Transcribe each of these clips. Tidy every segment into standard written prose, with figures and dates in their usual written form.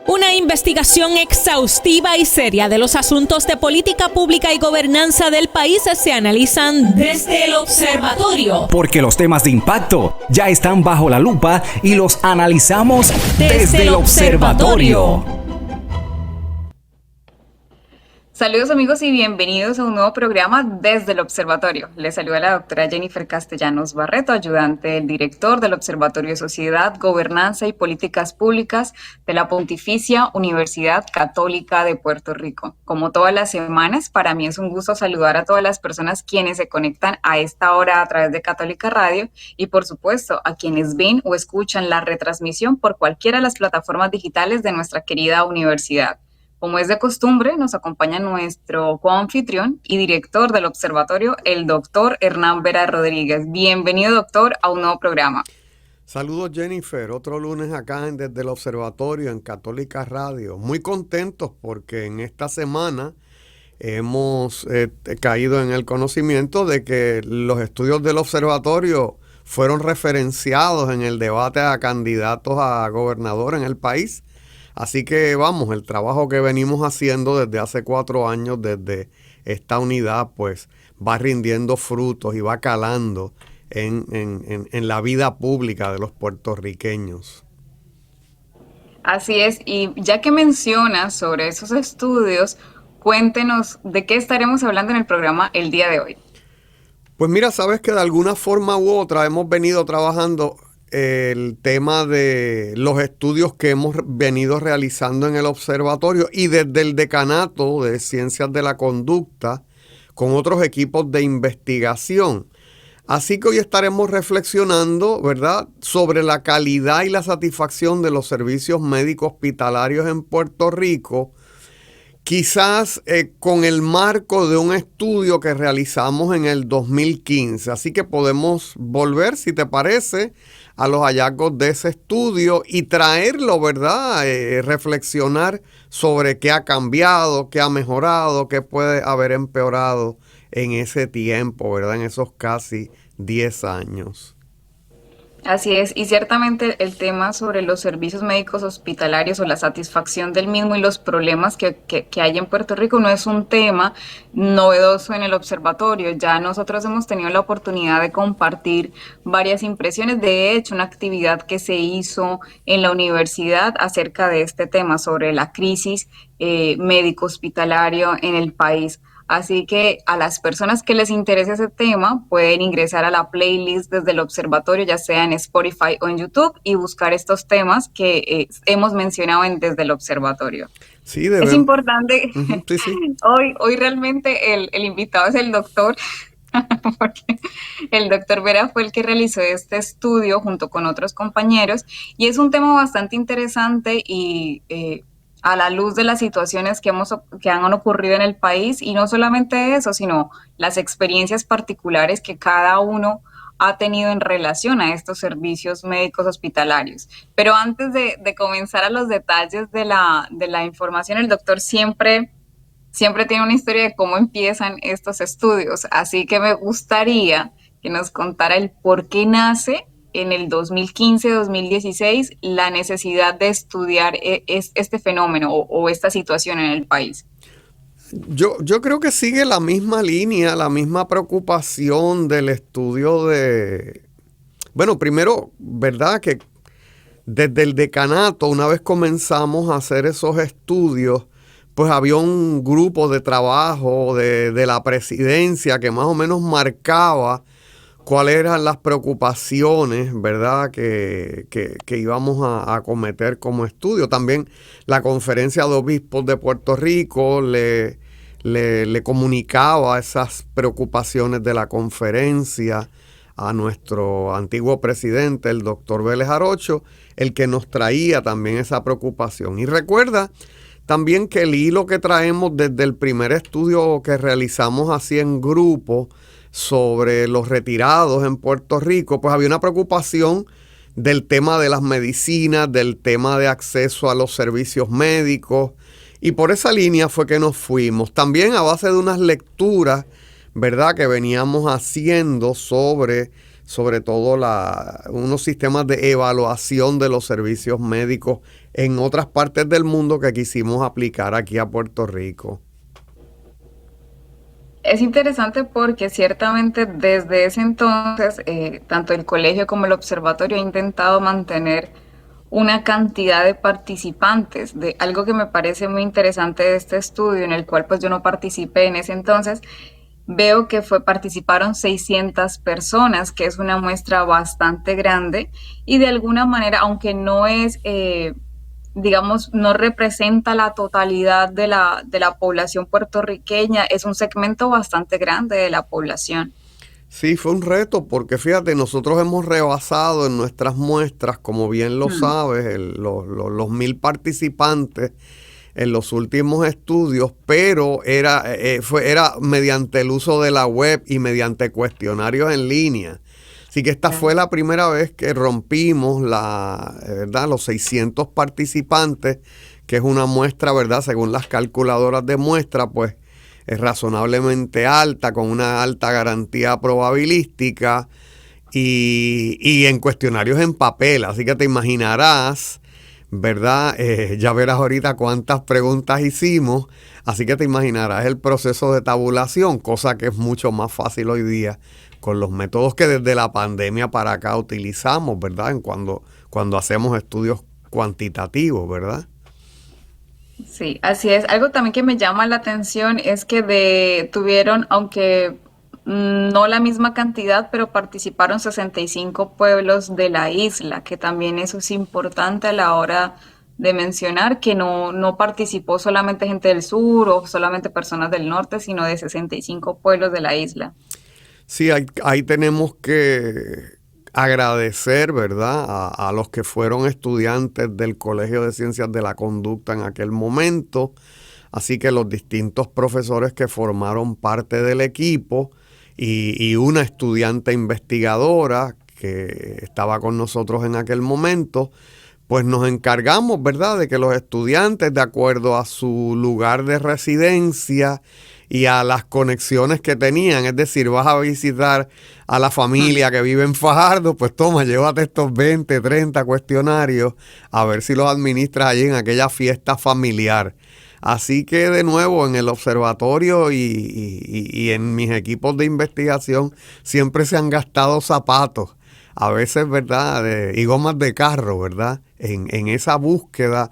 Una investigación exhaustiva y seria de los asuntos de política pública y gobernanza del país se analizan desde el observatorio. Porque los temas de impacto ya están bajo la lupa y los analizamos desde el observatorio. Saludos amigos y bienvenidos a un nuevo programa desde el Observatorio. Les saluda la doctora Jennifer Castellanos Barreto, ayudante del director del Observatorio de Sociedad, Gobernanza y Políticas Públicas de la Pontificia Universidad Católica de Puerto Rico. Como todas las semanas, para mí es un gusto saludar a todas las personas quienes se conectan a esta hora a través de Católica Radio y por supuesto a quienes ven o escuchan la retransmisión por cualquiera de las plataformas digitales de nuestra querida universidad. Como es de costumbre, nos acompaña nuestro coanfitrión y director del observatorio, el doctor Hernán Vera Rodríguez. Bienvenido, doctor, a un nuevo programa. Saludos, Jennifer. Otro lunes acá desde el observatorio en Católica Radio. Muy contentos porque en esta semana hemos caído en el conocimiento de que los estudios del observatorio fueron referenciados en el debate a candidatos a gobernador en el país. Así que vamos, el trabajo que venimos haciendo desde hace 4 años, desde esta unidad, pues va rindiendo frutos y va calando en la vida pública de los puertorriqueños. Así es, y ya que mencionas sobre esos estudios, cuéntenos de qué estaremos hablando en el programa el día de hoy. Pues mira, sabes que de alguna forma u otra hemos venido trabajando el tema de los estudios que hemos venido realizando en el observatorio y desde el decanato de Ciencias de la Conducta con otros equipos de investigación. Así que hoy estaremos reflexionando, ¿verdad?, sobre la calidad y la satisfacción de los servicios médicos hospitalarios en Puerto Rico, quizás con el marco de un estudio que realizamos en el 2015. Así que podemos volver, si te parece, a los hallazgos de ese estudio y traerlo, ¿verdad? Reflexionar sobre qué ha cambiado, qué ha mejorado, qué puede haber empeorado en ese tiempo, ¿verdad? En esos casi 10 años. Así es, y ciertamente el tema sobre los servicios médicos hospitalarios o la satisfacción del mismo y los problemas que hay en Puerto Rico no es un tema novedoso en el observatorio. Ya nosotros hemos tenido la oportunidad de compartir varias impresiones. De hecho, una actividad que se hizo en la universidad acerca de este tema, sobre la crisis médico hospitalario en el país. Así que a las personas que les interese ese tema pueden ingresar a la playlist desde el observatorio, ya sea en Spotify o en YouTube, y buscar estos temas que hemos mencionado desde el observatorio. Sí, es importante. Sí. Hoy realmente el invitado es el doctor, porque el doctor Vera fue el que realizó este estudio junto con otros compañeros, y es un tema bastante interesante y a la luz de las situaciones que han ocurrido en el país, y no solamente eso, sino las experiencias particulares que cada uno ha tenido en relación a estos servicios médicos hospitalarios. Pero antes de comenzar a los detalles de la información, el doctor siempre tiene una historia de cómo empiezan estos estudios, así que me gustaría que nos contara el por qué nace en el 2015-2016 la necesidad de estudiar este fenómeno o esta situación en el país. Yo creo que sigue la misma línea, la misma preocupación del estudio de... Bueno, primero, ¿verdad?, que desde el decanato, una vez comenzamos a hacer esos estudios, pues había un grupo de trabajo de la presidencia que más o menos marcaba cuáles eran las preocupaciones, ¿verdad?, que íbamos a acometer como estudio. También la Conferencia de Obispos de Puerto Rico le comunicaba esas preocupaciones de la conferencia a nuestro antiguo presidente, el doctor Vélez Arocho, el que nos traía también esa preocupación. Y recuerda también que el hilo que traemos desde el primer estudio que realizamos así en grupo sobre los retirados en Puerto Rico, pues había una preocupación del tema de las medicinas, del tema de acceso a los servicios médicos, y por esa línea fue que nos fuimos. También a base de unas lecturas, ¿verdad?, que veníamos haciendo sobre sobre todo unos sistemas de evaluación de los servicios médicos en otras partes del mundo que quisimos aplicar aquí a Puerto Rico. Es interesante porque ciertamente desde ese entonces, tanto el colegio como el observatorio ha intentado mantener una cantidad de participantes. De algo que me parece muy interesante de este estudio, en el cual pues yo no participé en ese entonces, veo que participaron 600 personas, que es una muestra bastante grande y de alguna manera, aunque no es, digamos, no representa la totalidad de la población puertorriqueña, es un segmento bastante grande de la población. Sí, fue un reto porque fíjate, nosotros hemos rebasado en nuestras muestras, como bien lo sabes, los 1,000 participantes en los últimos estudios, pero era mediante el uso de la web y mediante cuestionarios en línea. Así que esta fue la primera vez que rompimos ¿verdad? Los 600 participantes, que es una muestra, ¿verdad? Según las calculadoras de muestra, pues es razonablemente alta, con una alta garantía probabilística y en cuestionarios en papel. Así que te imaginarás, ¿verdad? Ya verás ahorita cuántas preguntas hicimos, así que te imaginarás el proceso de tabulación, cosa que es mucho más fácil hoy día con los métodos que desde la pandemia para acá utilizamos, ¿verdad? Cuando hacemos estudios cuantitativos, ¿verdad? Sí, así es. Algo también que me llama la atención es que tuvieron, aunque no la misma cantidad, pero participaron 65 pueblos de la isla, que también eso es importante a la hora de mencionar, que no participó solamente gente del sur o solamente personas del norte, sino de 65 pueblos de la isla. Sí, ahí tenemos que agradecer, ¿verdad?, a los que fueron estudiantes del Colegio de Ciencias de la Conducta en aquel momento, así que los distintos profesores que formaron parte del equipo y una estudiante investigadora que estaba con nosotros en aquel momento, pues nos encargamos, ¿verdad?, de que los estudiantes, de acuerdo a su lugar de residencia y a las conexiones que tenían, es decir, vas a visitar a la familia que vive en Fajardo, pues toma, llévate estos 20, 30 cuestionarios a ver si los administras allí en aquella fiesta familiar. Así que de nuevo en el observatorio y en mis equipos de investigación siempre se han gastado zapatos, a veces, ¿verdad?, y gomas de carro, ¿verdad?, en esa búsqueda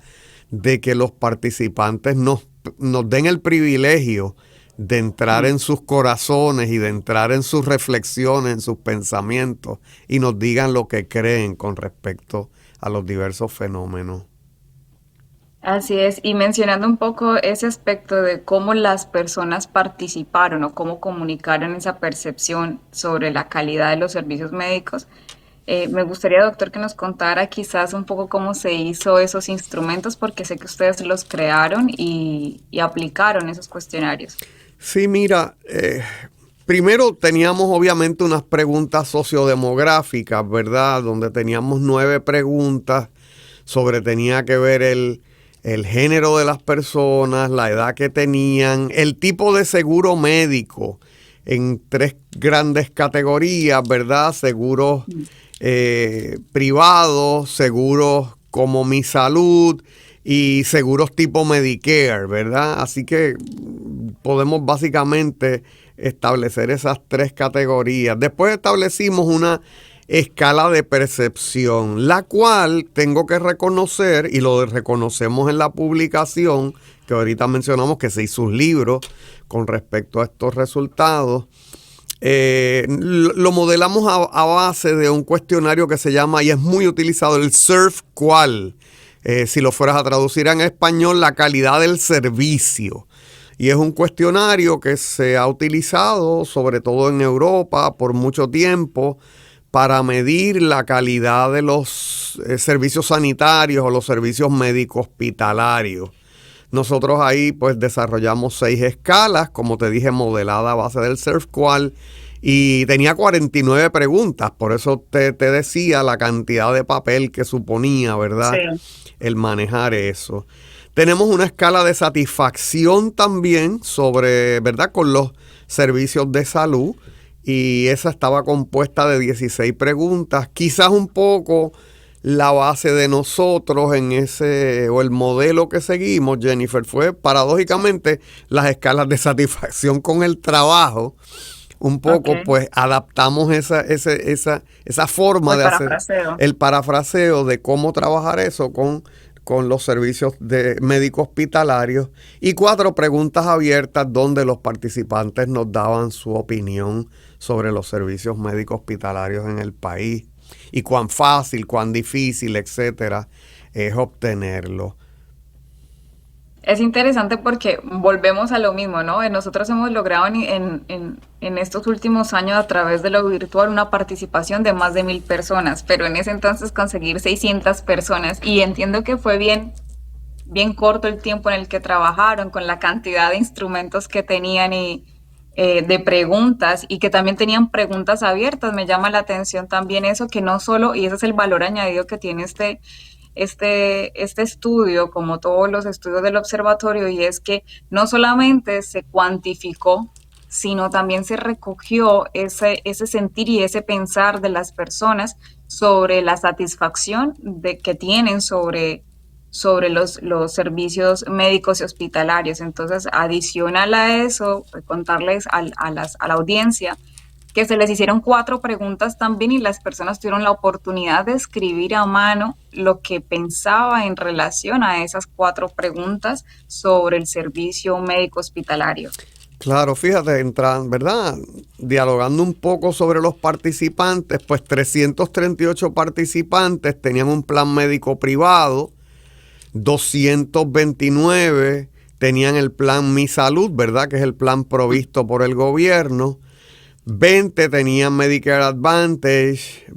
de que los participantes nos den el privilegio de entrar en sus corazones y de entrar en sus reflexiones, en sus pensamientos y nos digan lo que creen con respecto a los diversos fenómenos. Así es, y mencionando un poco ese aspecto de cómo las personas participaron o cómo comunicaron esa percepción sobre la calidad de los servicios médicos, me gustaría, doctor, que nos contara quizás un poco cómo se hizo esos instrumentos, porque sé que ustedes los crearon y aplicaron esos cuestionarios. Sí, mira, primero teníamos obviamente unas preguntas sociodemográficas, ¿verdad?, donde teníamos 9 preguntas tenía que ver el género de las personas, la edad que tenían, el tipo de seguro médico en 3 grandes categorías, ¿verdad? Seguros privados, seguros como Mi Salud y seguros tipo Medicare, ¿verdad? Así que podemos básicamente establecer esas 3 categorías. Después establecimos una escala de percepción, la cual tengo que reconocer, y lo reconocemos en la publicación, que ahorita mencionamos que se hizo un libro con respecto a estos resultados. Lo modelamos a base de un cuestionario que se llama, y es muy utilizado, el SERVQUAL. Si lo fueras a traducir en español, la calidad del servicio. Y es un cuestionario que se ha utilizado, sobre todo en Europa, por mucho tiempo, para medir la calidad de los servicios sanitarios o los servicios médicos hospitalarios. Nosotros ahí pues desarrollamos 6 escalas, como te dije, modelada a base del SERVQUAL, y tenía 49 preguntas, por eso te decía la cantidad de papel que suponía, ¿verdad?, sí, el manejar eso. Tenemos una escala de satisfacción también sobre, ¿verdad?, con los servicios de salud, y esa estaba compuesta de 16 preguntas. Quizás un poco la base de nosotros en ese, o el modelo que seguimos, Jennifer, fue paradójicamente las escalas de satisfacción con el trabajo. Un poco, pues, adaptamos esa forma de hacer el parafraseo de cómo trabajar eso con los servicios de médico hospitalarios, y 4 preguntas abiertas donde los participantes nos daban su opinión sobre los servicios médicos hospitalarios en el país y cuán fácil, cuán difícil, etcétera, es obtenerlo. Es interesante porque volvemos a lo mismo, ¿no? Nosotros hemos logrado en estos últimos años a través de lo virtual una participación de más de 1,000 personas, pero en ese entonces conseguir 600 personas, y entiendo que fue bien corto el tiempo en el que trabajaron, con la cantidad de instrumentos que tenían y de preguntas, y que también tenían preguntas abiertas. Me llama la atención también eso, que no solo, y ese es el valor añadido que tiene este estudio, como todos los estudios del observatorio, y es que no solamente se cuantificó, sino también se recogió ese sentir y ese pensar de las personas sobre la satisfacción que tienen sobre los servicios médicos y hospitalarios. Entonces, adicional a eso, contarles a la audiencia que se les hicieron 4 preguntas también, y las personas tuvieron la oportunidad de escribir a mano lo que pensaba en relación a esas 4 preguntas sobre el servicio médico hospitalario. Claro, fíjate, entran, ¿verdad? Dialogando un poco sobre los participantes, pues 338 participantes tenían un plan médico privado, 229 tenían el plan Mi Salud, ¿verdad? Que es el plan provisto por el gobierno. 20 tenían Medicare Advantage,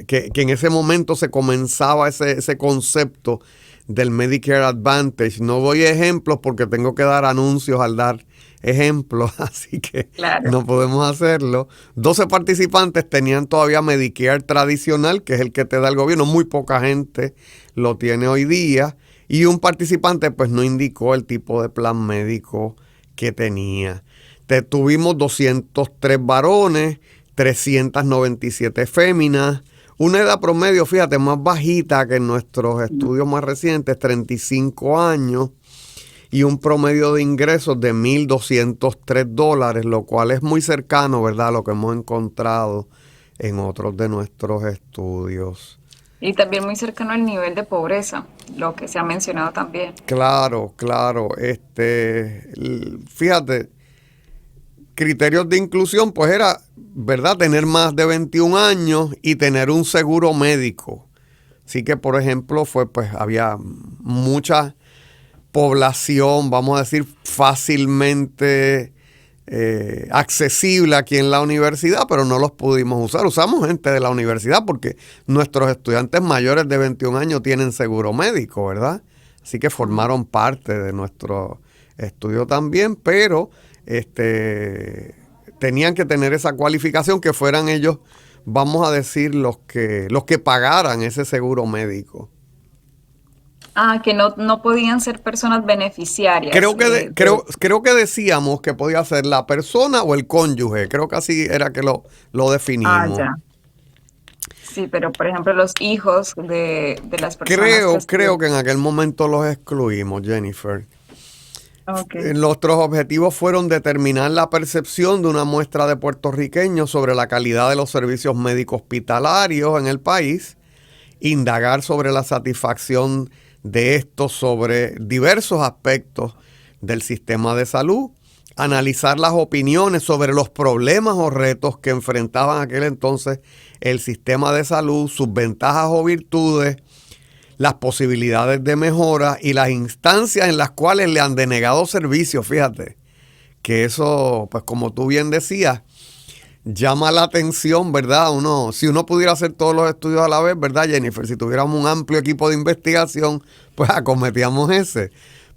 que en ese momento se comenzaba ese concepto del Medicare Advantage. No doy ejemplos porque tengo que dar anuncios al dar ejemplos, así que claro, no podemos hacerlo. 12 participantes tenían todavía Medicare tradicional, que es el que te da el gobierno. Muy poca gente lo tiene hoy día. Y un participante pues no indicó el tipo de plan médico que tenía. Tuvimos 203 varones, 397 féminas, una edad promedio, fíjate, más bajita que en nuestros estudios más recientes, 35 años, y un promedio de ingresos de $1,203, lo cual es muy cercano, ¿verdad?, a lo que hemos encontrado en otros de nuestros estudios. Y también muy cercano al nivel de pobreza, lo que se ha mencionado también. Claro. Fíjate, criterios de inclusión, pues era, ¿verdad?, tener más de 21 años y tener un seguro médico. Así que, por ejemplo, había mucha población, vamos a decir, fácilmente accesible aquí en la universidad, pero no los pudimos usar. Usamos gente de la universidad porque nuestros estudiantes mayores de 21 años tienen seguro médico, ¿verdad? Así que formaron parte de nuestro estudio también, pero tenían que tener esa cualificación, que fueran ellos, vamos a decir, los que pagaran ese seguro médico. Que no podían ser personas beneficiarias. Creo que decíamos que podía ser la persona o el cónyuge. Creo que así era que lo definimos. Ya. Sí, pero por ejemplo los hijos de las personas. Creo que en aquel momento los excluimos, Jennifer. Okay. Nuestros objetivos fueron determinar la percepción de una muestra de puertorriqueños sobre la calidad de los servicios médicos hospitalarios en el país, indagar sobre la satisfacción de estos sobre diversos aspectos del sistema de salud, analizar las opiniones sobre los problemas o retos que enfrentaba en aquel entonces el sistema de salud, sus ventajas o virtudes, las posibilidades de mejora y las instancias en las cuales le han denegado servicios. Fíjate que eso, pues como tú bien decías, llama la atención, ¿verdad? Si uno pudiera hacer todos los estudios a la vez, ¿verdad, Jennifer? Si tuviéramos un amplio equipo de investigación, pues acometíamos ese.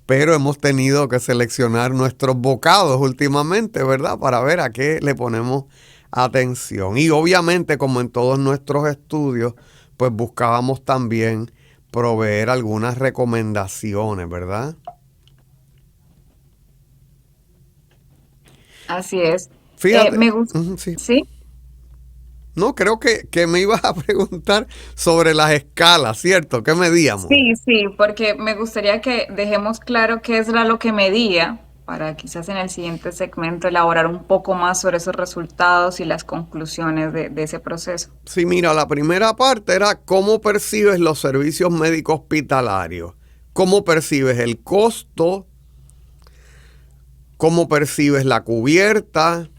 Pero hemos tenido que seleccionar nuestros bocados últimamente, ¿verdad? Para ver a qué le ponemos atención. Y obviamente, como en todos nuestros estudios, pues buscábamos también proveer algunas recomendaciones, ¿verdad? Así es. Fíjate. Me gusta. Sí. ¿Sí? No, creo que me ibas a preguntar sobre las escalas, ¿cierto? ¿Qué medíamos? Sí, porque me gustaría que dejemos claro qué era lo que medía, para quizás en el siguiente segmento elaborar un poco más sobre esos resultados y las conclusiones de ese proceso. Sí, mira, la primera parte era cómo percibes los servicios médicos hospitalarios, cómo percibes el costo, cómo percibes la cubierta,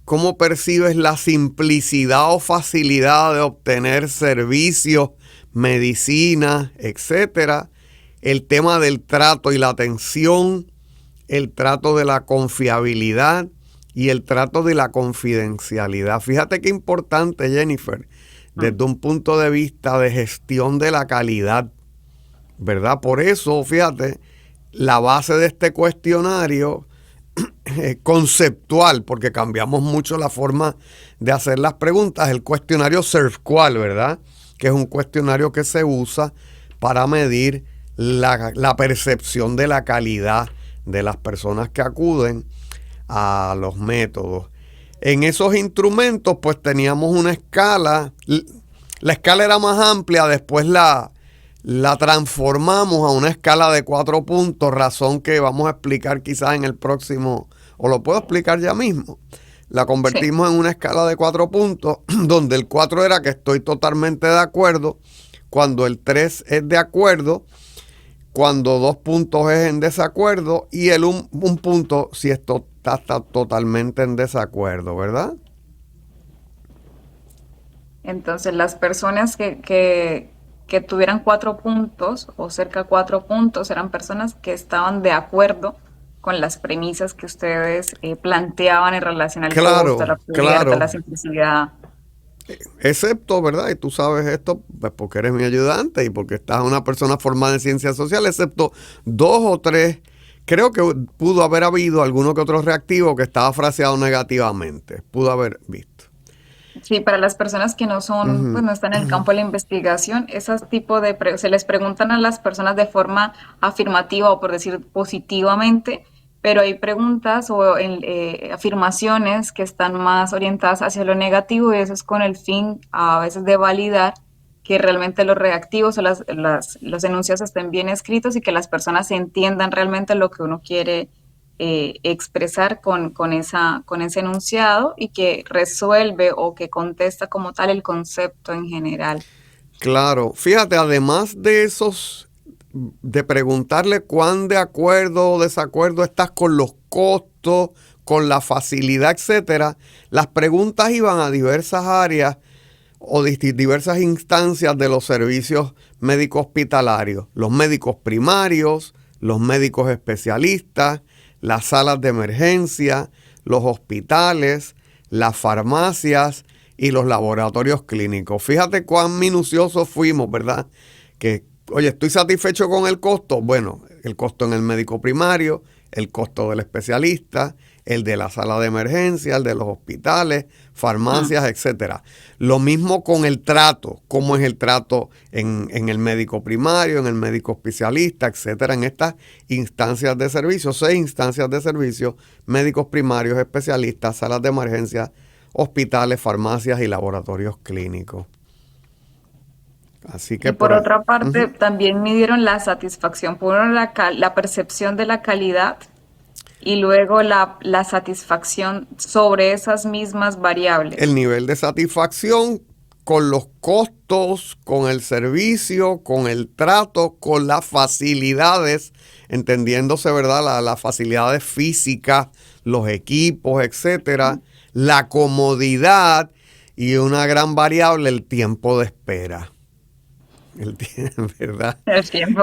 cómo percibes la simplicidad o facilidad de obtener servicios, medicinas, etcétera. El tema del trato y la atención, el trato de la confiabilidad y el trato de la confidencialidad. Fíjate qué importante, Jennifer, desde un punto de vista de gestión de la calidad, ¿verdad? Por eso, fíjate, la base de este cuestionario conceptual, porque cambiamos mucho la forma de hacer las preguntas, el cuestionario SERVQUAL, ¿verdad? Que es un cuestionario que se usa para medir la percepción de la calidad de las personas que acuden a los métodos. En esos instrumentos, pues teníamos una escala, la escala era más amplia, después la transformamos a una escala de 4 puntos, razón que vamos a explicar quizás en el próximo, o lo puedo explicar ya mismo. La convertimos en una escala de 4 puntos, donde el 4 era que estoy totalmente de acuerdo, cuando el 3 es de acuerdo, cuando 2 puntos es en desacuerdo y el un punto si esto está totalmente en desacuerdo, ¿verdad? Entonces, las personas que tuvieran 4 puntos o cerca de 4 puntos eran personas que estaban de acuerdo con las premisas que ustedes planteaban en relación al costo, la cubierta, la simplicidad. Excepto, ¿verdad? Y tú sabes esto pues porque eres mi ayudante y porque estás una persona formada en ciencias sociales, excepto 2 o 3, creo que pudo haber habido alguno que otro reactivo que estaba fraseado negativamente, pudo haber visto. Sí, para las personas que no son, pues no están en el campo de la investigación, esos tipos de se les preguntan a las personas de forma afirmativa o por decir positivamente, pero hay preguntas o afirmaciones que están más orientadas hacia lo negativo y eso es con el fin a veces de validar que realmente los reactivos o los enunciados estén bien escritos y que las personas entiendan realmente lo que uno quiere expresar con ese enunciado y que resuelve o que contesta como tal el concepto en general. Claro, fíjate, además de esos, de preguntarle cuán de acuerdo o desacuerdo estás con los costos, con la facilidad, etcétera, las preguntas iban a diversas áreas o diversas instancias de los servicios médicos hospitalarios, los médicos primarios, los médicos especialistas, las salas de emergencia, los hospitales, las farmacias y los laboratorios clínicos. Fíjate cuán minuciosos fuimos, ¿verdad? Que, oye, ¿estoy satisfecho con el costo? Bueno, el costo en el médico primario, el costo del especialista, el de la sala de emergencia, el de los hospitales, farmacias, etcétera. Lo mismo con el trato, cómo es el trato en el médico primario, en el médico especialista, etcétera, en estas instancias de servicio, 6 instancias de servicio, médicos primarios, especialistas, salas de emergencia, hospitales, farmacias y laboratorios clínicos. Así que y por otra parte, también midieron la satisfacción, por la percepción de la calidad y luego la satisfacción sobre esas mismas variables. El nivel de satisfacción con los costos, con el servicio, con el trato, con las facilidades, entendiéndose, ¿verdad? Las facilidades físicas, los equipos, etcétera, la comodidad y una gran variable, el tiempo de espera. ¿Verdad? El tiempo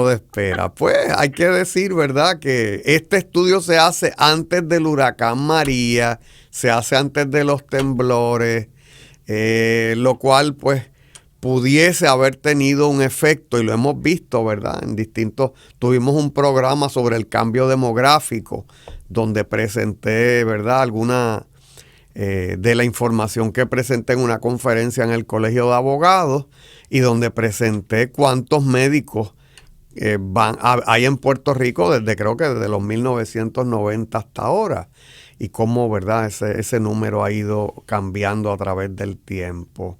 de espera. Pues hay que decir, ¿verdad?, que este estudio se hace antes del huracán María, se hace antes de los temblores, lo cual pues pudiese haber tenido un efecto, y lo hemos visto, ¿verdad? Tuvimos un programa sobre el cambio demográfico, donde presenté, ¿verdad?, alguna de la información que presenté en una conferencia en el Colegio de Abogados y donde presenté cuántos médicos hay en Puerto Rico creo que desde los 1990 hasta ahora. y cómo, ¿verdad?, ese número ha ido cambiando a través del tiempo.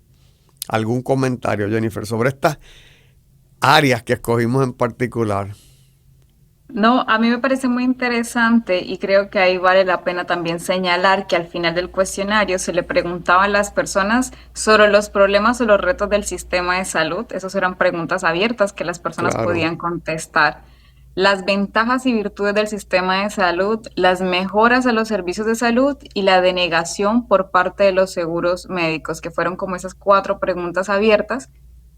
¿Algún comentario, Jennifer, sobre estas áreas que escogimos en particular? No, a mí me parece muy interesante y creo que ahí vale la pena también señalar que al final del cuestionario se le preguntaba a las personas sobre los problemas o los retos del sistema de salud. Esas eran preguntas abiertas que las personas Claro. podían contestar. Las ventajas y virtudes del sistema de salud, las mejoras a los servicios de salud y la denegación por parte de los seguros médicos, que fueron como esas 4 preguntas abiertas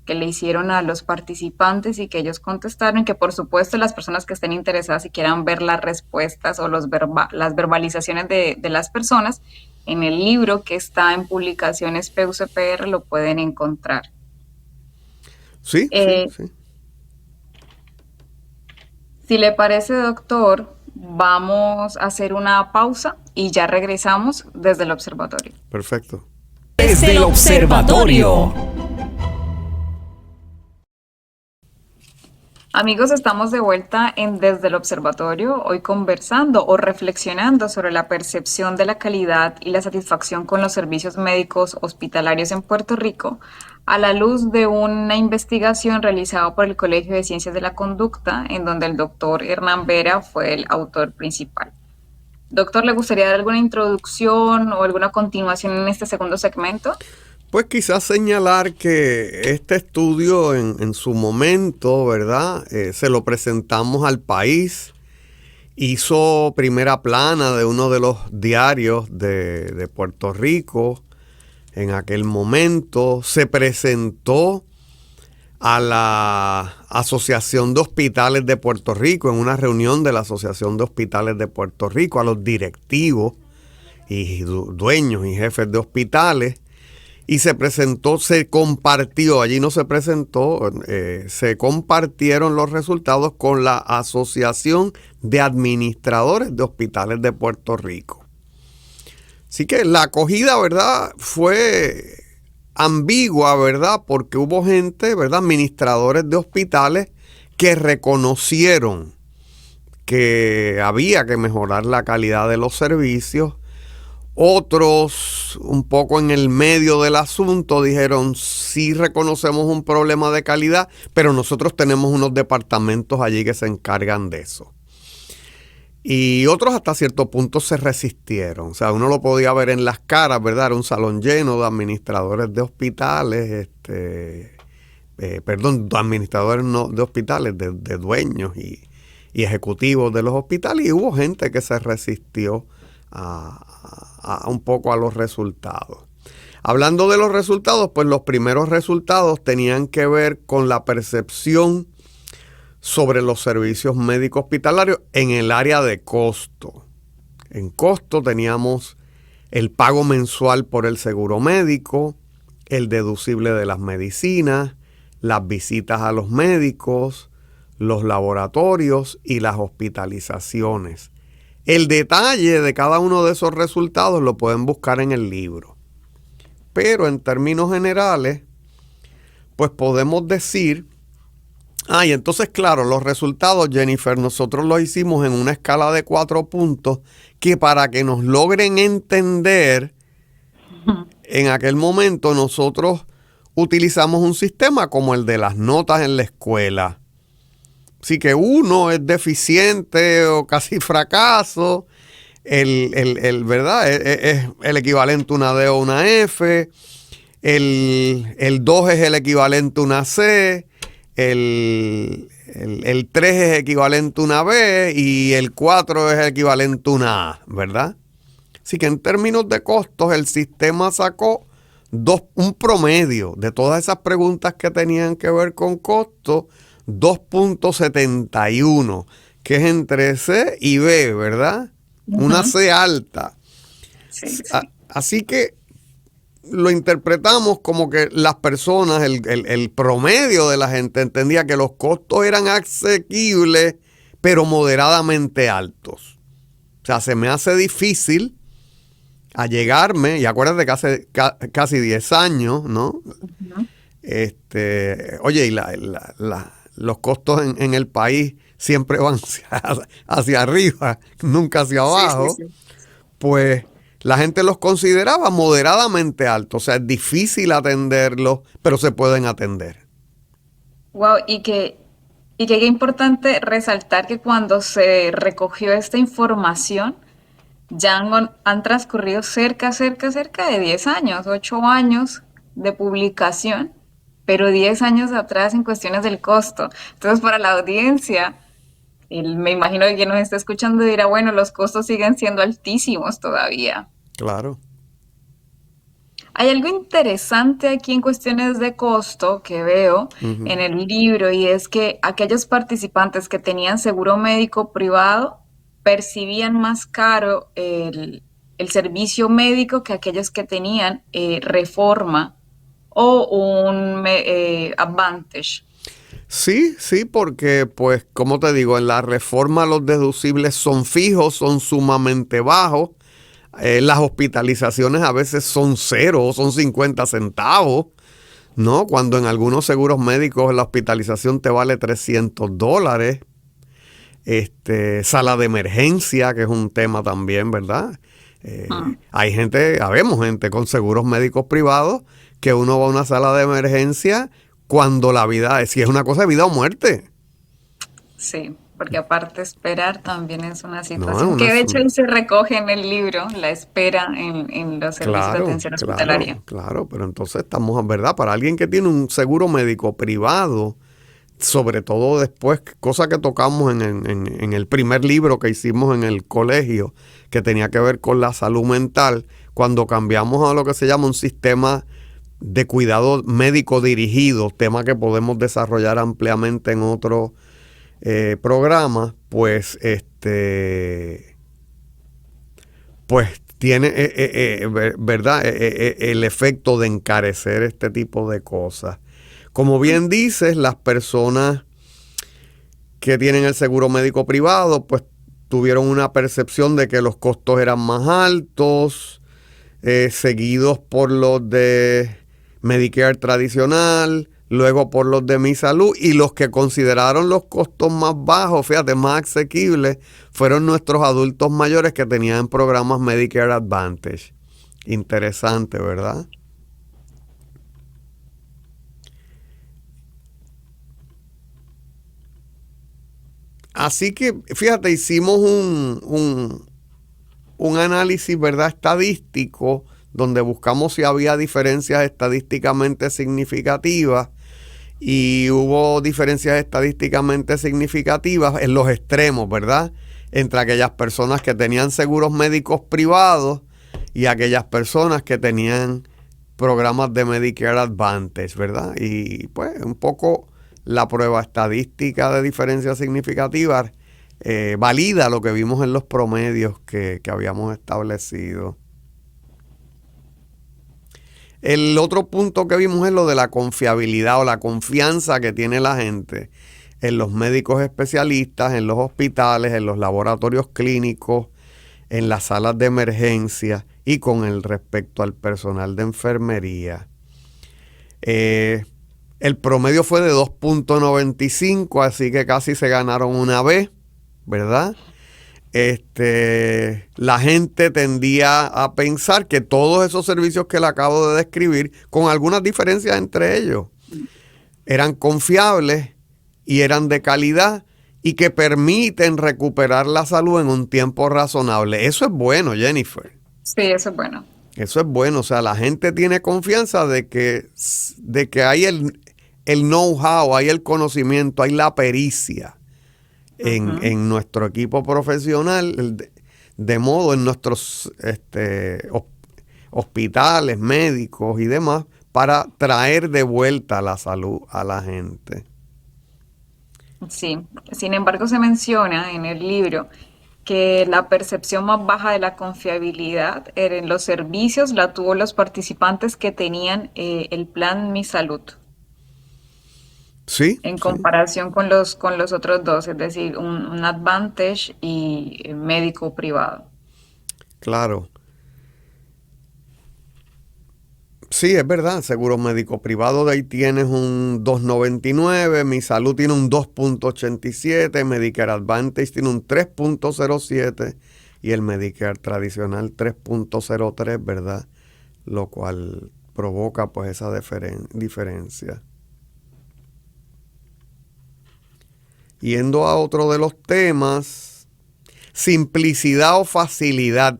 que le hicieron a los participantes y que ellos contestaron, que por supuesto las personas que estén interesadas y quieran ver las respuestas o las verbalizaciones de las personas, en el libro que está en publicaciones PUCPR lo pueden encontrar. Sí, Eh, sí. Si le parece, doctor, vamos a hacer una pausa y ya regresamos desde el observatorio. Perfecto. Desde el observatorio. Amigos, estamos de vuelta en Desde el Observatorio, hoy conversando o reflexionando sobre la percepción de la calidad y la satisfacción con los servicios médicos hospitalarios en Puerto Rico, a la luz de una investigación realizada por el Colegio de Ciencias de la Conducta, en donde el doctor Hernán Vera fue el autor principal. Doctor, ¿le gustaría dar alguna introducción o alguna continuación en este segundo segmento? Pues quizás señalar que este estudio en su momento, ¿verdad? Se lo presentamos al país, hizo primera plana de uno de los diarios de Puerto Rico en aquel momento, se presentó a la Asociación de Hospitales de Puerto Rico, en una reunión de la Asociación de Hospitales de Puerto Rico, a los directivos y dueños y jefes de hospitales. Y se presentó, se compartió, allí no se presentó, se compartieron los resultados con la Asociación de Administradores de Hospitales de Puerto Rico. Así que la acogida, ¿verdad?, fue ambigua, ¿verdad?, porque hubo gente, ¿verdad?, administradores de hospitales que reconocieron que había que mejorar la calidad de los servicios. Otros, un poco en el medio del asunto, dijeron, sí reconocemos un problema de calidad, pero nosotros tenemos unos departamentos allí que se encargan de eso. Y otros hasta cierto punto se resistieron. O sea, uno lo podía ver en las caras, ¿verdad? Era un salón lleno de administradores de hospitales, administradores no, de hospitales, de dueños y ejecutivos de los hospitales. Y hubo gente que se resistió un poco a los resultados. Hablando de los resultados, pues los primeros resultados tenían que ver con la percepción sobre los servicios médicos hospitalarios en el área de costo. En costo teníamos el pago mensual por el seguro médico, el deducible de las medicinas, las visitas a los médicos, los laboratorios y las hospitalizaciones. El detalle de cada uno de esos resultados lo pueden buscar en el libro. Pero en términos generales, pues podemos decir, y entonces claro, los resultados, Jennifer, nosotros los hicimos en una escala de 4 puntos, que para que nos logren entender, en aquel momento nosotros utilizamos un sistema como el de las notas en la escuela. Así que 1 es deficiente o casi fracaso, ¿verdad? Es el equivalente a una D o una F, el 2 es el equivalente a una C, el 3 es equivalente a una B y el 4 es equivalente a una A, ¿verdad? Así que en términos de costos, el sistema sacó un promedio de todas esas preguntas que tenían que ver con costos, 2.71, que es entre C y B, ¿verdad? Una C alta. Sí. Así que lo interpretamos como que las personas, el promedio de la gente entendía que los costos eran asequibles, pero moderadamente altos. O sea, se me hace difícil allegarme, y acuérdate que hace casi 10 años, ¿no? Oye, y los costos en el país siempre van hacia arriba, nunca hacia abajo. Sí. pues la gente los consideraba moderadamente altos. O sea, es difícil atenderlos, pero se pueden atender. Wow, y que qué importante resaltar que cuando se recogió esta información, ya han transcurrido cerca de 10 años, 8 años de publicación, pero 10 años atrás en cuestiones del costo. Entonces, para la audiencia, me imagino que quien nos está escuchando dirá, bueno, los costos siguen siendo altísimos todavía. Claro. Hay algo interesante aquí en cuestiones de costo que veo en el libro y es que aquellos participantes que tenían seguro médico privado percibían más caro el servicio médico que aquellos que tenían Reforma o un Advantage. Sí, sí, porque pues como te digo, en la Reforma los deducibles son fijos, son sumamente bajos. Las hospitalizaciones a veces son 0, son 50 centavos, ¿no? Cuando en algunos seguros médicos la hospitalización te vale $300. Sala de emergencia, que es un tema también, ¿verdad? Habemos gente con seguros médicos privados que uno va a una sala de emergencia cuando la vida, si es una cosa de vida o muerte. Sí, porque aparte esperar también es una situación que de hecho se recoge en el libro, la espera en los servicios de atención hospitalaria. Claro, pero entonces estamos, ¿verdad? Para alguien que tiene un seguro médico privado, sobre todo después, cosa que tocamos en el primer libro que hicimos en el colegio, que tenía que ver con la salud mental, cuando cambiamos a lo que se llama un sistema de cuidado médico dirigido, tema que podemos desarrollar ampliamente en otro programa, pues tiene verdad el efecto de encarecer este tipo de cosas. Como bien dices, las personas que tienen el seguro médico privado pues tuvieron una percepción de que los costos eran más altos, seguidos por los de Medicare tradicional, luego por los de Mi Salud, y los que consideraron los costos más bajos, fíjate, más asequibles, fueron nuestros adultos mayores que tenían programas Medicare Advantage. Interesante, ¿verdad? Así que, fíjate, hicimos un análisis, ¿verdad?, estadístico, donde buscamos si había diferencias estadísticamente significativas, y hubo diferencias estadísticamente significativas en los extremos, ¿verdad?, entre aquellas personas que tenían seguros médicos privados y aquellas personas que tenían programas de Medicare Advantage, ¿verdad? Y pues un poco la prueba estadística de diferencias significativas valida lo que vimos en los promedios que habíamos establecido. El otro punto que vimos es lo de la confiabilidad o la confianza que tiene la gente en los médicos especialistas, en los hospitales, en los laboratorios clínicos, en las salas de emergencia y con el respecto al personal de enfermería. El promedio fue de 2.95, así que casi se ganaron una vez, ¿verdad? La gente tendía a pensar que todos esos servicios que le acabo de describir, con algunas diferencias entre ellos, eran confiables y eran de calidad y que permiten recuperar la salud en un tiempo razonable. Eso es bueno, Jennifer. Sí, eso es bueno. Eso es bueno, o sea, la gente tiene confianza de que hay el know-how, hay el conocimiento, hay la pericia en nuestro equipo profesional, de modo en nuestros hospitales, médicos y demás, para traer de vuelta la salud a la gente. Sí, sin embargo se menciona en el libro que la percepción más baja de la confiabilidad en los servicios la tuvo los participantes que tenían el plan Mi Salud. Sí. En comparación con los otros dos, es decir, un Advantage y médico privado. Claro. Sí, es verdad, seguro médico privado de ahí tienes un 2.99, Mi Salud tiene un 2.87, Medicare Advantage tiene un 3.07 y el Medicare tradicional 3.03, ¿verdad? Lo cual provoca pues esa diferencia. Yendo a otro de los temas, simplicidad o facilidad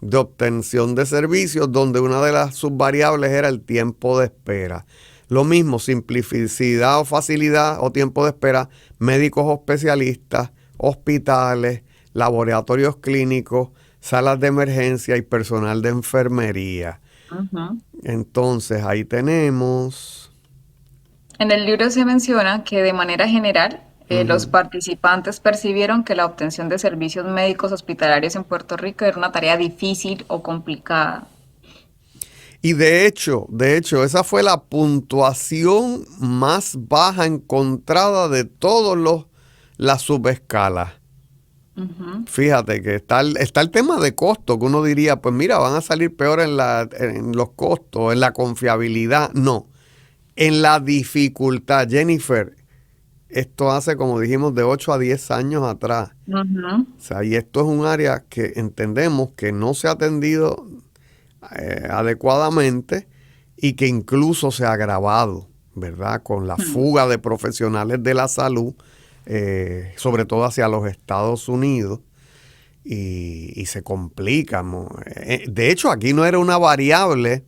de obtención de servicios, donde una de las subvariables era el tiempo de espera. Lo mismo, simplicidad o facilidad o tiempo de espera, médicos o especialistas, hospitales, laboratorios clínicos, salas de emergencia y personal de enfermería. Ujú. Entonces, ahí tenemos... En el libro se menciona que de manera general los participantes percibieron que la obtención de servicios médicos hospitalarios en Puerto Rico era una tarea difícil o complicada. Y de hecho, esa fue la puntuación más baja encontrada de todas las subescalas. Ujú. Fíjate que está el tema de costo, que uno diría, pues mira, van a salir peor en los costos, en la confiabilidad. No, en la dificultad. Jennifer, esto hace, como dijimos, de 8 a 10 años atrás. Ujú. O sea, y esto es un área que entendemos que no se ha atendido adecuadamente y que incluso se ha agravado, ¿verdad? Con la fuga de profesionales de la salud, sobre todo hacia los Estados Unidos, y se complica. De hecho, aquí no era una variable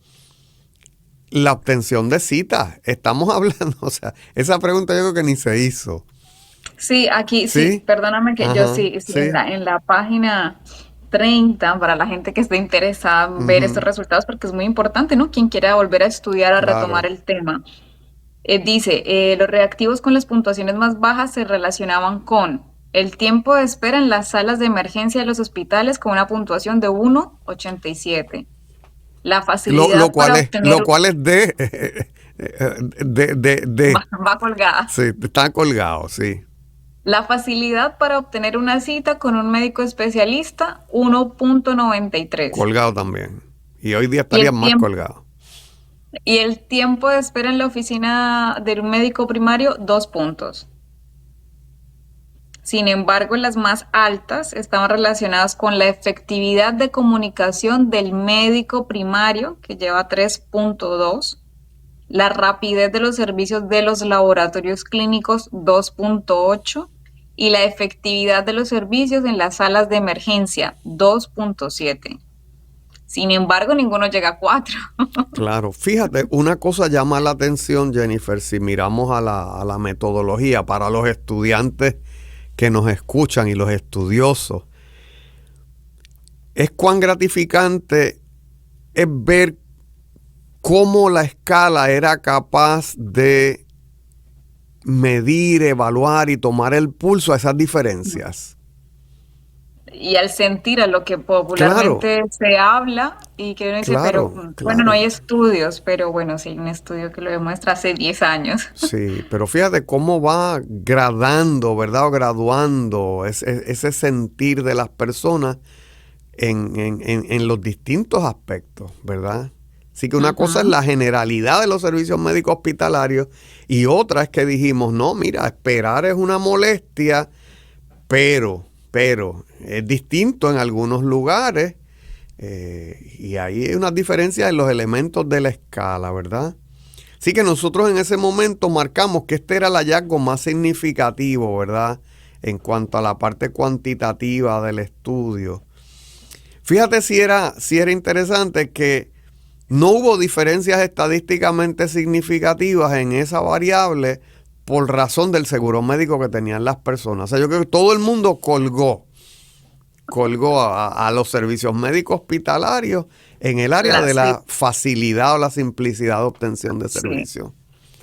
la obtención de citas. Estamos hablando, o sea, esa pregunta yo creo que ni se hizo. Sí, aquí ¿Sí? sí, perdóname que yo Ajá, sí, sí. en la página 30, para la gente que esté interesada en ver estos resultados, porque es muy importante, ¿no? Quien quiera volver a estudiar, a retomar Claro. el tema. Dice, los reactivos con las puntuaciones más bajas se relacionaban con el tiempo de espera en las salas de emergencia de los hospitales con una puntuación de 1,87. La Lo facilidad cual para es, obtener, lo cual es de va colgada. sí, están colgados, sí. La facilidad para obtener una cita con un médico especialista, 1,93. Colgado también. Y hoy día Y estarían el más tiempo, colgados. y el tiempo de espera en la oficina del médico primario, 2 puntos. Sin embargo, las más altas estaban relacionadas con la efectividad de comunicación del médico primario, que lleva 3,2, la rapidez de los servicios de los laboratorios clínicos, 2,8, y la efectividad de los servicios en las salas de emergencia, 2,7. Sin embargo, ninguno llega a 4. Claro. Fíjate, una cosa llama la atención, Jennifer, si miramos a la metodología para los estudiantes que nos escuchan y los estudiosos, es cuán gratificante es ver cómo la escala era capaz de medir, evaluar y tomar el pulso a esas diferencias. Y al sentir a lo que popularmente se habla y que uno dice, pero bueno, no Claro. hay estudios, pero bueno, sí hay un estudio que lo demuestra hace 10 años. Sí, pero fíjate cómo va gradando, ¿verdad? O graduando ese sentir de las personas en los distintos aspectos, ¿verdad? Así que una cosa es la generalidad de los servicios médicos hospitalarios y otra es que dijimos, no, mira, esperar es una molestia, pero es distinto en algunos lugares y ahí hay unas diferencias en los elementos de la escala, ¿verdad? Así que nosotros en ese momento marcamos que este era el hallazgo más significativo, ¿verdad? En cuanto a la parte cuantitativa del estudio. Fíjate si era interesante que no hubo diferencias estadísticamente significativas en esa variable por razón del seguro médico que tenían las personas. O sea, yo creo que todo el mundo colgó a los servicios médicos hospitalarios en el área de la facilidad o la simplicidad de obtención de servicios.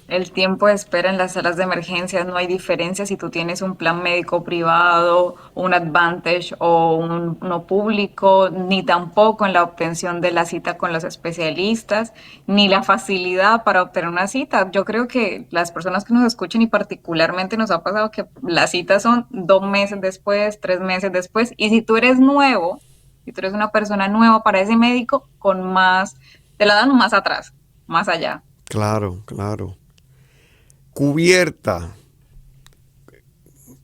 El tiempo de espera en las salas de emergencias no hay diferencia si tú tienes un plan médico privado, un Advantage o uno público, ni tampoco en la obtención de la cita con los especialistas, ni la facilidad para obtener una cita. Yo creo que las personas que nos escuchen y particularmente nos ha pasado que las citas son 2 meses después, 3 meses después, y si tú eres nuevo, si tú eres una persona nueva para ese médico, te la dan más atrás, más allá. Claro. Cubierta,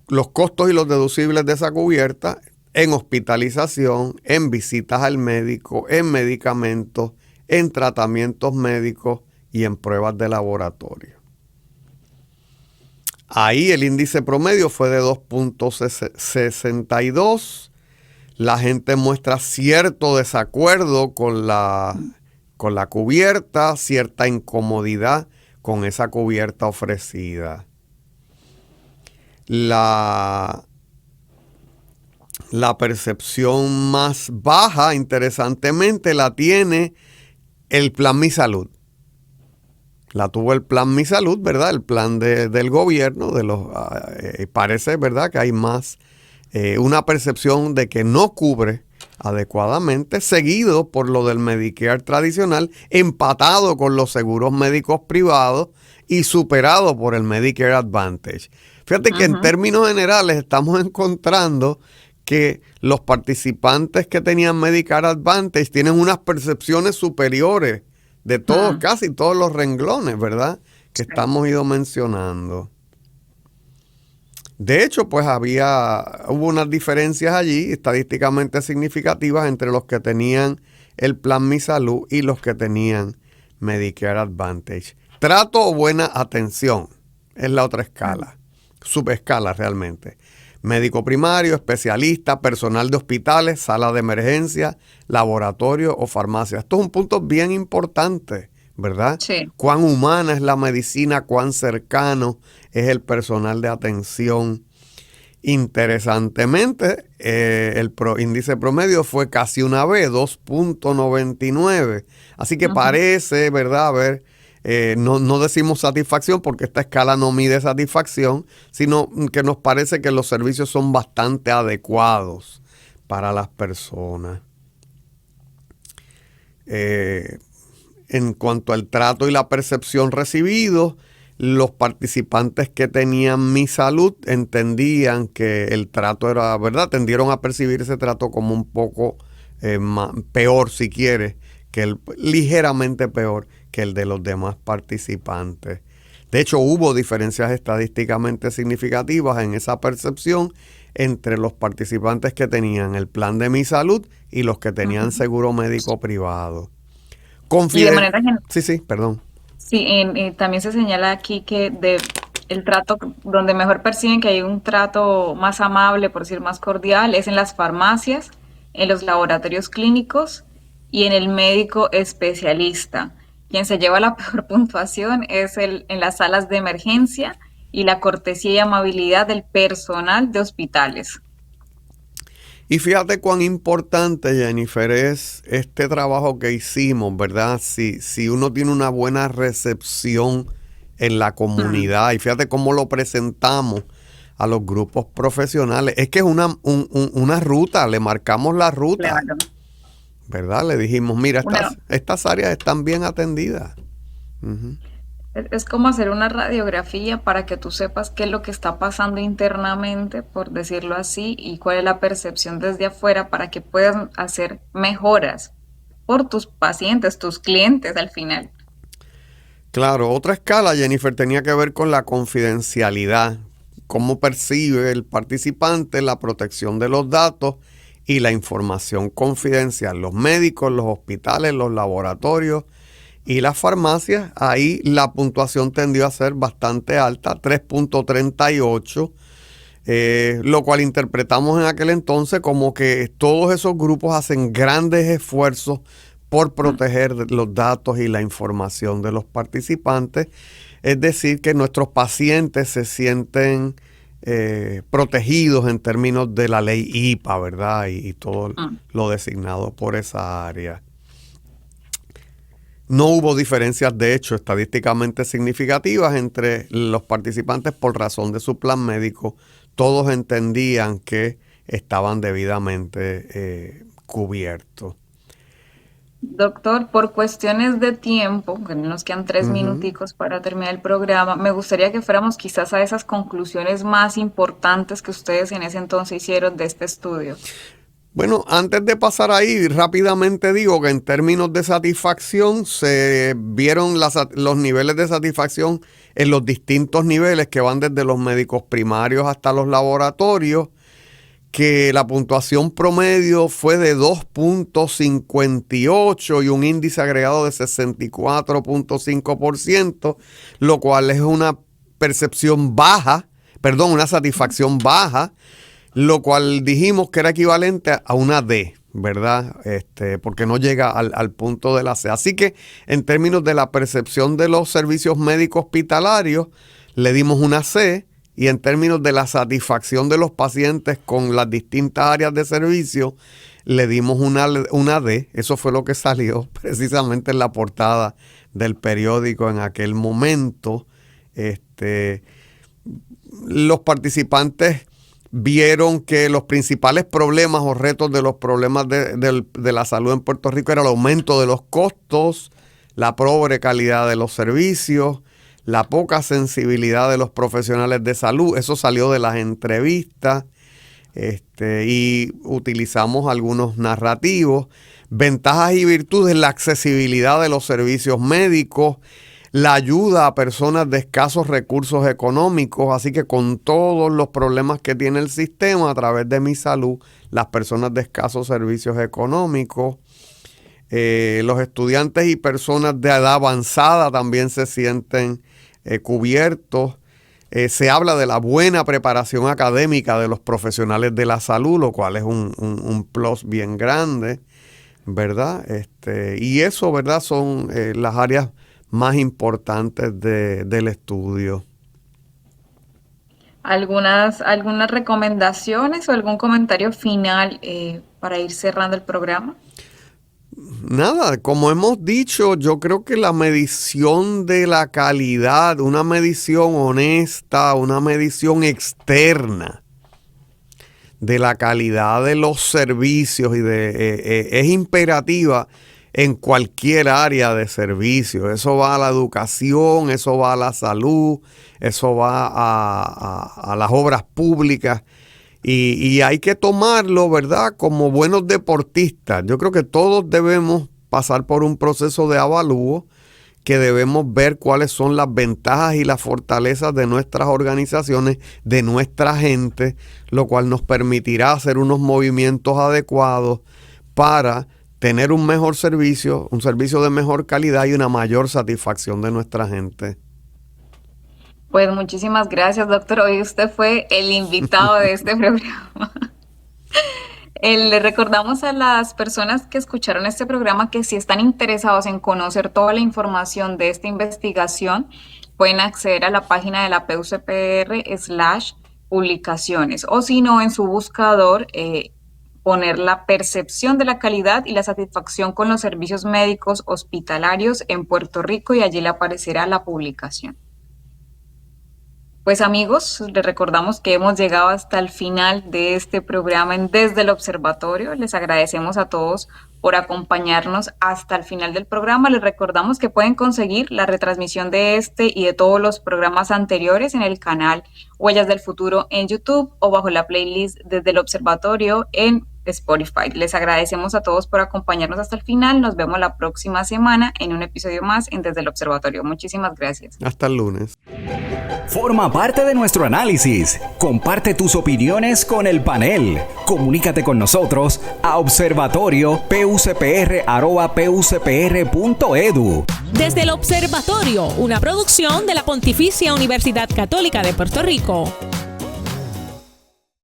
los costos y los deducibles de esa cubierta en hospitalización, en visitas al médico, en medicamentos, en tratamientos médicos y en pruebas de laboratorio. Ahí el índice promedio fue de 2.62. La gente muestra cierto desacuerdo con la cubierta, cierta incomodidad con esa cubierta ofrecida. La percepción más baja, interesantemente, la tiene el Plan Mi Salud. La tuvo el Plan Mi Salud, ¿verdad? El plan del gobierno. Parece, ¿verdad?, que hay más una percepción de que no cubre adecuadamente, seguido por lo del Medicare tradicional, empatado con los seguros médicos privados y superado por el Medicare Advantage. Fíjate que en términos generales estamos encontrando que los participantes que tenían Medicare Advantage tienen unas percepciones superiores de todos, casi todos los renglones, ¿verdad?, que estamos ido mencionando. De hecho, pues hubo unas diferencias allí estadísticamente significativas entre los que tenían el Plan Mi Salud y los que tenían Medicare Advantage. Trato o buena atención es la otra escala, subescala realmente. Médico primario, especialista, personal de hospitales, sala de emergencia, laboratorio o farmacia. Esto es un punto bien importante, ¿verdad? Sí. Cuán humana es la medicina, cuán cercano es el personal de atención. Interesantemente, el índice promedio fue casi una B, 2.99. Así que parece, ¿verdad? A ver, no decimos satisfacción porque esta escala no mide satisfacción, sino que nos parece que los servicios son bastante adecuados para las personas. En cuanto al trato y la percepción recibidos, los participantes que tenían Mi Salud entendían que el trato era, ¿verdad? Tendieron a percibir ese trato como un poco peor, si quieres, ligeramente peor que el de los demás participantes. De hecho, hubo diferencias estadísticamente significativas en esa percepción entre los participantes que tenían el plan de Mi Salud y los que tenían seguro médico privado. Y de manera perdón. Sí, también se señala aquí que el trato, donde mejor perciben que hay un trato más amable, por decir más cordial, es en las farmacias, en los laboratorios clínicos y en el médico especialista. Quien se lleva la peor puntuación es en las salas de emergencia y la cortesía y amabilidad del personal de hospitales. Y fíjate cuán importante, Jennifer, es este trabajo que hicimos, ¿verdad? Si uno tiene una buena recepción en la comunidad, y fíjate cómo lo presentamos a los grupos profesionales. Es que es una ruta, le marcamos la ruta, claro, ¿verdad? Le dijimos, mira, estas áreas están bien atendidas. Es como hacer una radiografía para que tú sepas qué es lo que está pasando internamente, por decirlo así, y cuál es la percepción desde afuera para que puedas hacer mejoras por tus pacientes, tus clientes al final. Claro, otra escala, Jennifer, tenía que ver con la confidencialidad, cómo percibe el participante la protección de los datos y la información confidencial. Los médicos, los hospitales, los laboratorios y las farmacias, ahí la puntuación tendió a ser bastante alta, 3.38, lo cual interpretamos en aquel entonces como que todos esos grupos hacen grandes esfuerzos por proteger los datos y la información de los participantes. Es decir, que nuestros pacientes se sienten protegidos en términos de la ley IPA, ¿verdad? Y todo lo designado por esa área. No hubo diferencias, de hecho, estadísticamente significativas entre los participantes por razón de su plan médico. Todos entendían que estaban debidamente cubiertos. Doctor, por cuestiones de tiempo, que nos quedan 3 minuticos para terminar el programa, me gustaría que fuéramos quizás a esas conclusiones más importantes que ustedes en ese entonces hicieron de este estudio. Bueno, antes de pasar ahí, rápidamente digo que en términos de satisfacción se vieron los niveles de satisfacción en los distintos niveles que van desde los médicos primarios hasta los laboratorios, que la puntuación promedio fue de 2.58 y un índice agregado de 64.5%, lo cual es una una satisfacción baja, lo cual dijimos que era equivalente a una D, ¿verdad? Porque no llega al punto de la C. Así que en términos de la percepción de los servicios médicos hospitalarios, le dimos una C, y en términos de la satisfacción de los pacientes con las distintas áreas de servicio, le dimos una D. Eso fue lo que salió precisamente en la portada del periódico en aquel momento. Los participantes vieron que los principales problemas o retos de los problemas de la salud en Puerto Rico era el aumento de los costos, la pobre calidad de los servicios, la poca sensibilidad de los profesionales de salud. Eso salió de las entrevistas, y utilizamos algunos narrativos. Ventajas y virtudes: la accesibilidad de los servicios médicos, la ayuda a personas de escasos recursos económicos, así que con todos los problemas que tiene el sistema, a través de Mi Salud, las personas de escasos servicios económicos, los estudiantes y personas de edad avanzada también se sienten cubiertos. Se habla de la buena preparación académica de los profesionales de la salud, lo cual es un plus bien grande, ¿verdad? Y eso, ¿verdad?, son las áreas más importantes del estudio. ¿Algunas recomendaciones o algún comentario final para ir cerrando el programa? Nada, como hemos dicho, yo creo que la medición de la calidad, una medición honesta, una medición externa de la calidad de los servicios es imperativa en cualquier área de servicio. Eso va a la educación, eso va a la salud, eso va a las obras públicas. Y hay que tomarlo, ¿verdad?, como buenos deportistas. Yo creo que todos debemos pasar por un proceso de avalúo, que debemos ver cuáles son las ventajas y las fortalezas de nuestras organizaciones, de nuestra gente, lo cual nos permitirá hacer unos movimientos adecuados para tener un mejor servicio, un servicio de mejor calidad y una mayor satisfacción de nuestra gente. Pues muchísimas gracias, doctor. Hoy usted fue el invitado de este programa. Le recordamos a las personas que escucharon este programa que si están interesados en conocer toda la información de esta investigación, pueden acceder a la página de la PUCPR/publicaciones, o si no, en su buscador poner la percepción de la calidad y la satisfacción con los servicios médicos hospitalarios en Puerto Rico, y allí le aparecerá la publicación. Pues amigos, les recordamos que hemos llegado hasta el final de este programa en Desde el Observatorio. Les agradecemos a todos por acompañarnos hasta el final del programa. Les recordamos que pueden conseguir la retransmisión de este y de todos los programas anteriores en el canal Huellas del Futuro en YouTube o bajo la playlist Desde el Observatorio en Spotify. Les agradecemos a todos por acompañarnos hasta el final. Nos vemos la próxima semana en un episodio más en Desde el Observatorio. Muchísimas gracias. Hasta el lunes. Forma parte de nuestro análisis. Comparte tus opiniones con el panel. Comunícate con nosotros a observatorio.pucpr@pucpr.edu. Desde el Observatorio, una producción de la Pontificia Universidad Católica de Puerto Rico.